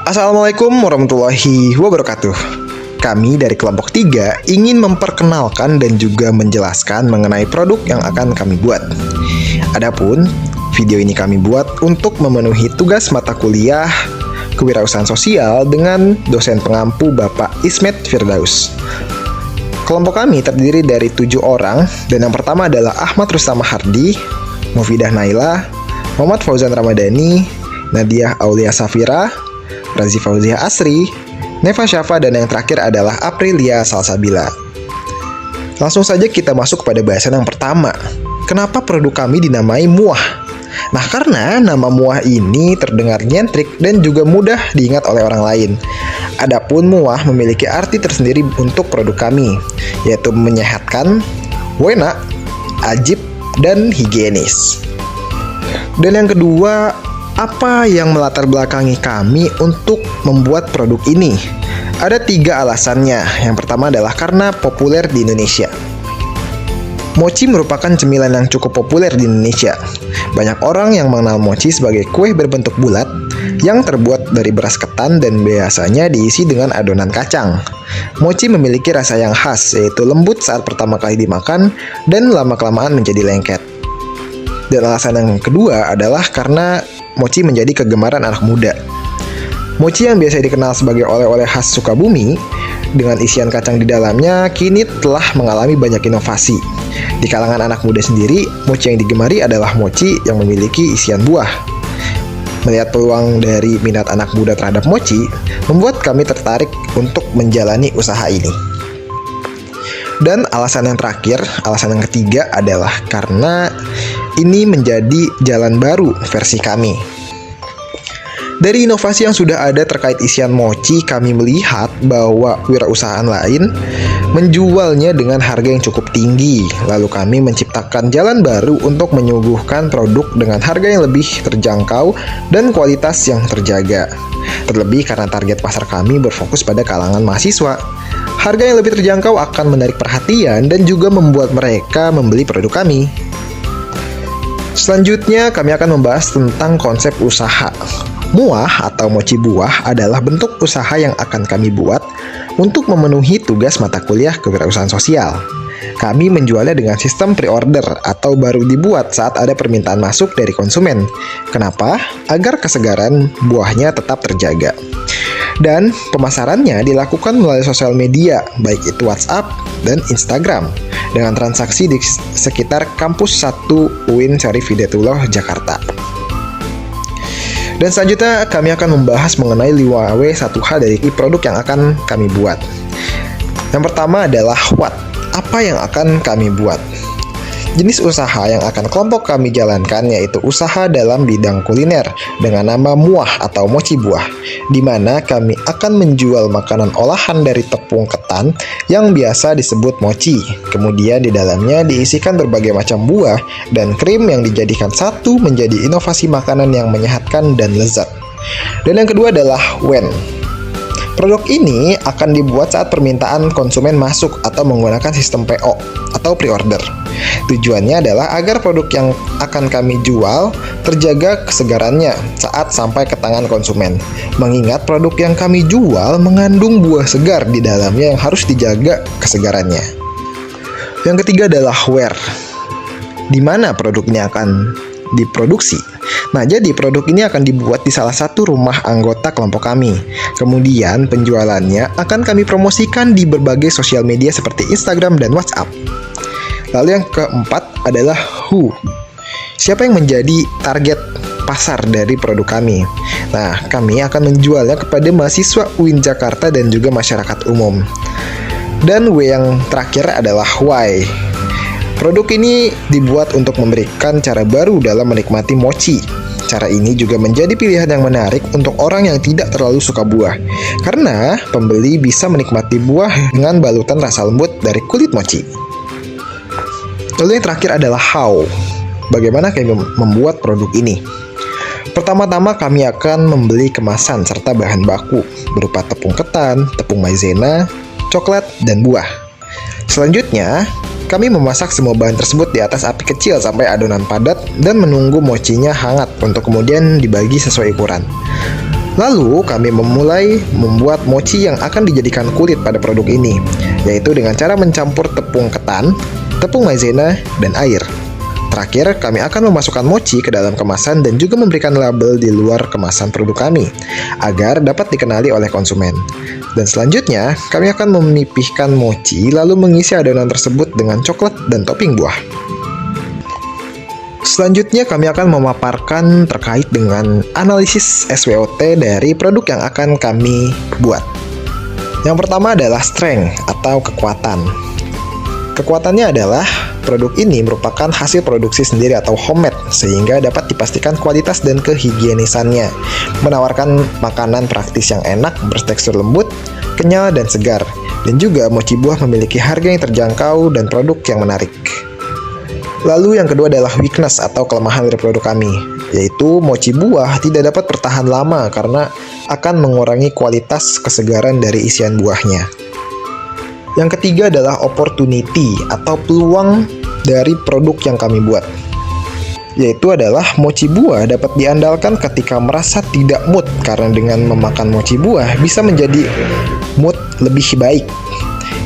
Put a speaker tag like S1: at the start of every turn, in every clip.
S1: Assalamualaikum warahmatullahi wabarakatuh. Kami dari kelompok 3 ingin memperkenalkan dan juga menjelaskan mengenai produk yang akan kami buat. Adapun video ini kami buat untuk memenuhi tugas mata kuliah Kewirausahaan Sosial dengan dosen pengampu Bapak Ismet Firdaus. Kelompok kami terdiri dari 7 orang, dan yang pertama adalah Ahmad Rustam Hardi, Mufidah Naila, Muhammad Fauzan Ramadhani, Nadia Aulia Safira, Razi Fauziah Asri, Neva Syafa, dan yang terakhir adalah Aprilia Salsabila. Langsung saja kita masuk pada bahasan yang pertama. Kenapa produk kami dinamai Muah? Nah, karena nama Muah ini terdengar nyentrik dan juga mudah diingat oleh orang lain. Adapun Muah memiliki arti tersendiri untuk produk kami, yaitu menyehatkan, enak, ajib, dan higienis. Dan yang kedua, apa yang melatar belakangi kami untuk membuat produk ini? Ada 3 alasannya. Yang pertama adalah karena populer di Indonesia. Mochi merupakan cemilan yang cukup populer di Indonesia. Banyak orang yang mengenal mochi sebagai kue berbentuk bulat yang terbuat dari beras ketan dan biasanya diisi dengan adonan kacang. Mochi memiliki rasa yang khas, yaitu lembut saat pertama kali dimakan dan lama-kelamaan menjadi lengket. Dan alasan yang kedua adalah karena mochi menjadi kegemaran anak muda. Mochi yang biasa dikenal sebagai oleh-oleh khas Sukabumi dengan isian kacang di dalamnya kini telah mengalami banyak inovasi. Di kalangan anak muda sendiri, mochi yang digemari adalah mochi yang memiliki isian buah. Melihat peluang dari minat anak muda terhadap mochi, membuat kami tertarik untuk menjalani usaha ini. Dan alasan yang terakhir, alasan yang ketiga adalah karena ini menjadi jalan baru versi kami. Dari inovasi yang sudah ada terkait isian mochi, kami melihat bahwa wirausahaan lain menjualnya dengan harga yang cukup tinggi. Lalu kami menciptakan jalan baru untuk menyuguhkan produk dengan harga yang lebih terjangkau dan kualitas yang terjaga. Terlebih karena target pasar kami berfokus pada kalangan mahasiswa. Harga yang lebih terjangkau akan menarik perhatian dan juga membuat mereka membeli produk kami. Selanjutnya, kami akan membahas tentang konsep usaha. Muah atau mochi buah adalah bentuk usaha yang akan kami buat untuk memenuhi tugas mata kuliah Kewirausahaan Sosial. Kami menjualnya dengan sistem pre-order atau baru dibuat saat ada permintaan masuk dari konsumen. Kenapa? Agar kesegaran buahnya tetap terjaga. Dan pemasarannya dilakukan melalui sosial media, baik itu WhatsApp dan Instagram, dengan transaksi di sekitar kampus 1 UIN Syarif Hidayatullah, Jakarta. Dan selanjutnya kami akan membahas mengenai 5W1H dari produk yang akan kami buat. Yang pertama adalah what? Apa yang akan kami buat? Jenis usaha yang akan kelompok kami jalankan yaitu usaha dalam bidang kuliner dengan nama Muah atau mochi buah, di mana kami akan menjual makanan olahan dari tepung ketan yang biasa disebut mochi. Kemudian di dalamnya diisikan berbagai macam buah dan krim yang dijadikan satu menjadi inovasi makanan yang menyehatkan dan lezat. Dan yang kedua adalah when. Produk ini akan dibuat saat permintaan konsumen masuk atau menggunakan sistem PO atau pre-order. Tujuannya adalah agar produk yang akan kami jual terjaga kesegarannya saat sampai ke tangan konsumen. Mengingat produk yang kami jual mengandung buah segar di dalamnya yang harus dijaga kesegarannya. Yang ketiga adalah where. Di mana produk ini akan diproduksi? Nah, jadi produk ini akan dibuat di salah satu rumah anggota kelompok kami. Kemudian penjualannya akan kami promosikan di berbagai sosial media seperti Instagram dan WhatsApp. Lalu yang keempat adalah who. Siapa yang menjadi target pasar dari produk kami? Nah, kami akan menjualnya kepada mahasiswa UIN Jakarta dan juga masyarakat umum. Dan W yang terakhir adalah why. Produk ini dibuat untuk memberikan cara baru dalam menikmati mochi. Cara ini juga menjadi pilihan yang menarik untuk orang yang tidak terlalu suka buah, karena pembeli bisa menikmati buah dengan balutan rasa lembut dari kulit mochi. Lalu yang terakhir adalah how. Bagaimana kami membuat produk ini? Pertama-tama kami akan membeli kemasan serta bahan baku berupa tepung ketan, tepung maizena, coklat, dan buah. Selanjutnya, kami memasak semua bahan tersebut di atas api kecil sampai adonan padat dan menunggu mochinya hangat untuk kemudian dibagi sesuai ukuran. Lalu kami memulai membuat mochi yang akan dijadikan kulit pada produk ini, yaitu dengan cara mencampur tepung ketan, tepung maizena, dan air. Terakhir, kami akan memasukkan mochi ke dalam kemasan dan juga memberikan label di luar kemasan produk kami, agar dapat dikenali oleh konsumen. Dan selanjutnya, kami akan memipihkan mochi lalu mengisi adonan tersebut dengan coklat dan topping buah. Selanjutnya kami akan memaparkan terkait dengan analisis SWOT dari produk yang akan kami buat. Yang pertama adalah strength atau kekuatan. Kekuatannya adalah produk ini merupakan hasil produksi sendiri atau homemade, sehingga dapat dipastikan kualitas dan kehigienisannya, menawarkan makanan praktis yang enak, bertekstur lembut, kenyal, dan segar. Dan juga mochi buah memiliki harga yang terjangkau dan produk yang menarik. Lalu yang kedua adalah weakness atau kelemahan dari produk kami, yaitu mochi buah tidak dapat bertahan lama karena akan mengurangi kualitas kesegaran dari isian buahnya. Yang ketiga adalah opportunity atau peluang dari produk yang kami buat, yaitu adalah mochi buah dapat diandalkan ketika merasa tidak mood, karena dengan memakan mochi buah bisa menjadi mood lebih baik.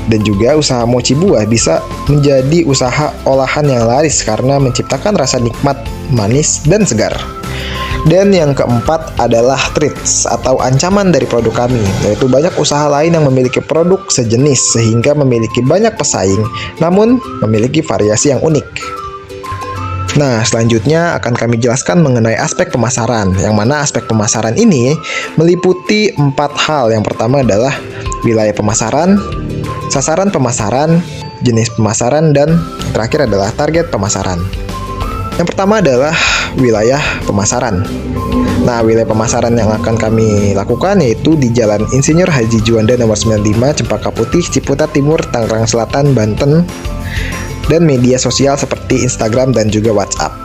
S1: Dan juga usaha mochi buah bisa menjadi usaha olahan yang laris karena menciptakan rasa nikmat, manis, dan segar. Dan yang keempat adalah threats atau ancaman dari produk kami, yaitu banyak usaha lain yang memiliki produk sejenis sehingga memiliki banyak pesaing, namun memiliki variasi yang unik. Nah, selanjutnya akan kami jelaskan mengenai aspek pemasaran, yang mana aspek pemasaran ini meliputi 4 hal. Yang pertama adalah wilayah pemasaran, sasaran pemasaran, jenis pemasaran, dan terakhir adalah target pemasaran. Yang pertama adalah wilayah pemasaran. Nah, wilayah pemasaran yang akan kami lakukan yaitu di Jalan Insinyur Haji Juanda nomor 95, Cempaka Putih, Ciputat Timur, Tangerang Selatan, Banten, dan media sosial seperti Instagram dan juga WhatsApp.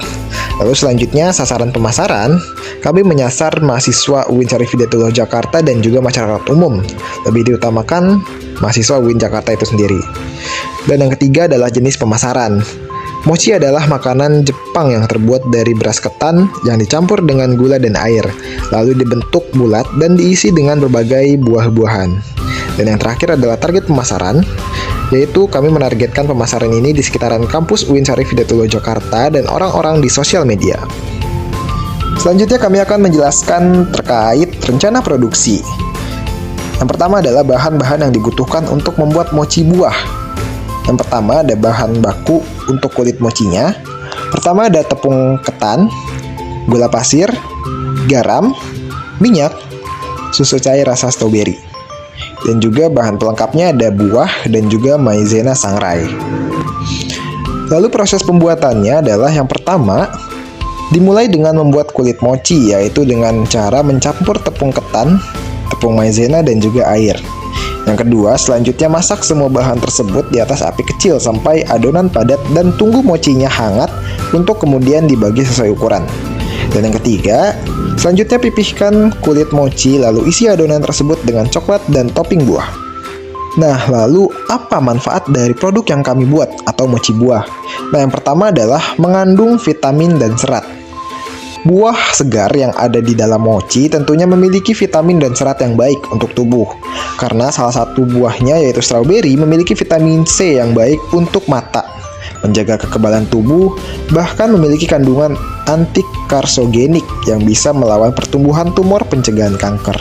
S1: Lalu selanjutnya sasaran pemasaran, kami menyasar mahasiswa UIN Syarif Hidayatullah Jakarta dan juga masyarakat umum. Lebih diutamakan mahasiswa UIN Jakarta itu sendiri. Dan yang ketiga adalah jenis pemasaran. Mochi adalah makanan Jepang yang terbuat dari beras ketan yang dicampur dengan gula dan air, lalu dibentuk bulat dan diisi dengan berbagai buah-buahan. Dan yang terakhir adalah target pemasaran, yaitu kami menargetkan pemasaran ini di sekitaran kampus UIN Syarif Hidayatullah Jakarta dan orang-orang di sosial media. Selanjutnya kami akan menjelaskan terkait rencana produksi. Yang pertama adalah bahan-bahan yang dibutuhkan untuk membuat mochi buah. Yang pertama ada bahan baku untuk kulit mochinya. Pertama ada tepung ketan, gula pasir, garam, minyak, susu cair rasa stroberi. Dan juga bahan pelengkapnya ada buah dan juga maizena sangrai. Lalu proses pembuatannya adalah yang pertama dimulai dengan membuat kulit mochi, yaitu dengan cara mencampur tepung ketan, tepung maizena, dan juga air. Yang kedua, selanjutnya masak semua bahan tersebut di atas api kecil sampai adonan padat dan tunggu mochinya hangat untuk kemudian dibagi sesuai ukuran. Dan yang ketiga, selanjutnya pipihkan kulit mochi lalu isi adonan tersebut dengan coklat dan topping buah. Nah, lalu apa manfaat dari produk yang kami buat atau mochi buah? Nah, yang pertama adalah mengandung vitamin dan serat. Buah segar yang ada di dalam mochi tentunya memiliki vitamin dan serat yang baik untuk tubuh. Karena salah satu buahnya yaitu stroberi memiliki vitamin C yang baik untuk mata, menjaga kekebalan tubuh, bahkan memiliki kandungan antikarsogenik yang bisa melawan pertumbuhan tumor pencegahan kanker.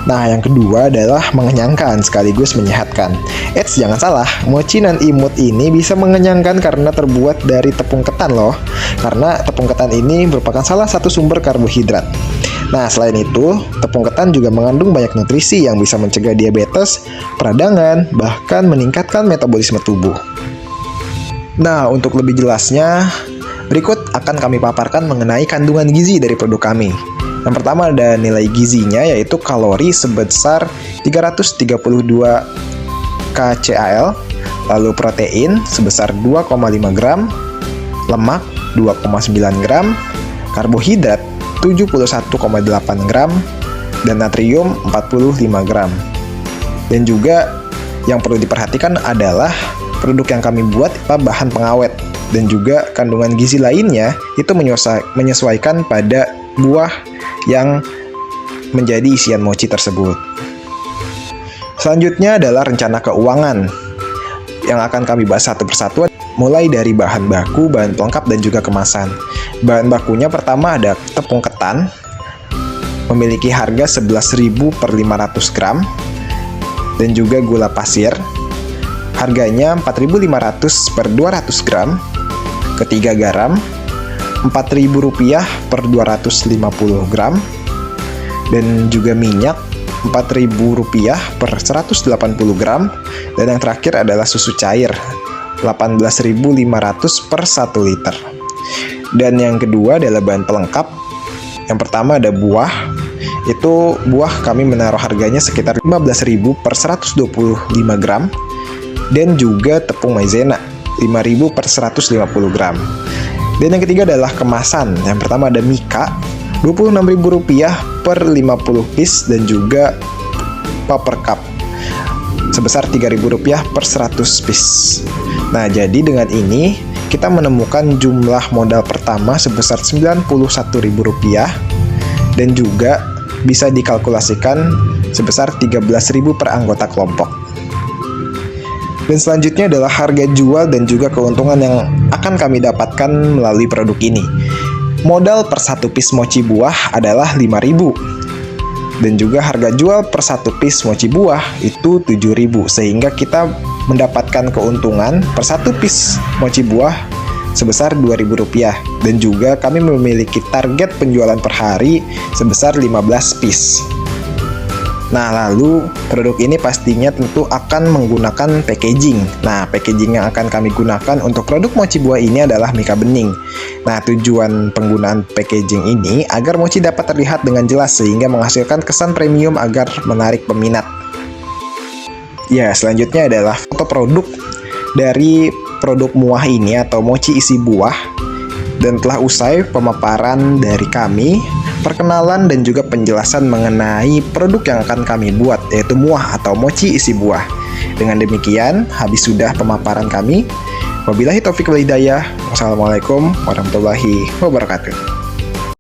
S1: Nah, yang kedua adalah mengenyangkan sekaligus menyehatkan. Eits, jangan salah, mochi nan imut ini bisa mengenyangkan karena terbuat dari tepung ketan loh. Karena tepung ketan ini merupakan salah satu sumber karbohidrat. Nah, selain itu, tepung ketan juga mengandung banyak nutrisi yang bisa mencegah diabetes, peradangan, bahkan meningkatkan metabolisme tubuh. Nah, untuk lebih jelasnya, berikut akan kami paparkan mengenai kandungan gizi dari produk kami. Yang pertama ada nilai gizinya, yaitu kalori sebesar 332 kcal, lalu protein sebesar 2,5 gram, lemak 2,9 gram, karbohidrat 71,8 gram, dan natrium 45 gram. Dan juga yang perlu diperhatikan adalah produk yang kami buat bahan pengawet, dan juga kandungan gizi lainnya itu menyesuaikan pada buah yang menjadi isian mochi tersebut. Selanjutnya adalah rencana keuangan yang akan kami bahas satu persatu, mulai dari bahan baku, bahan pelengkap, dan juga kemasan. Bahan bakunya pertama ada tepung ketan, memiliki harga 11.000 per 500 gram, dan juga gula pasir, harganya 4.500 per 200 gram, ketiga garam, Rp4.000 per 250 gram, dan juga minyak Rp4.000 per 180 gram, dan yang terakhir adalah susu cair 18.500 per 1 liter. Dan yang kedua adalah bahan pelengkap. Yang pertama ada buah. Itu buah kami menaruh harganya sekitar 15.000 per 125 gram, dan juga tepung maizena 5.000 per 150 gram. Dan yang ketiga adalah kemasan. Yang pertama ada mika Rp26.000 per 50 piece, dan juga paper cup sebesar Rp3.000 per 100 piece. Nah, jadi dengan ini kita menemukan jumlah modal pertama sebesar Rp91.000, dan juga bisa dikalkulasikan sebesar 13.000 per anggota kelompok. Dan selanjutnya adalah harga jual dan juga keuntungan yang akan kami dapatkan melalui produk ini. Modal per 1 piece mochi buah adalah Rp5.000, dan juga harga jual per 1 piece mochi buah itu Rp7.000, sehingga kita mendapatkan keuntungan per 1 piece mochi buah sebesar Rp2.000, dan juga kami memiliki target penjualan per hari sebesar 15 piece. Nah, lalu produk ini pastinya tentu akan menggunakan packaging. Nah, packaging yang akan kami gunakan untuk produk mochi buah ini adalah mika bening. Nah, tujuan penggunaan packaging ini agar mochi dapat terlihat dengan jelas sehingga menghasilkan kesan premium agar menarik peminat. Ya, selanjutnya adalah foto produk dari produk muah ini atau mochi isi buah. Dan telah usai pemaparan dari kami, perkenalan dan juga penjelasan mengenai produk yang akan kami buat, yaitu muah atau mochi isi buah. Dengan demikian, habis sudah pemaparan kami. Wabillahi taufiq wal hidayah. Wassalamualaikum warahmatullahi wabarakatuh.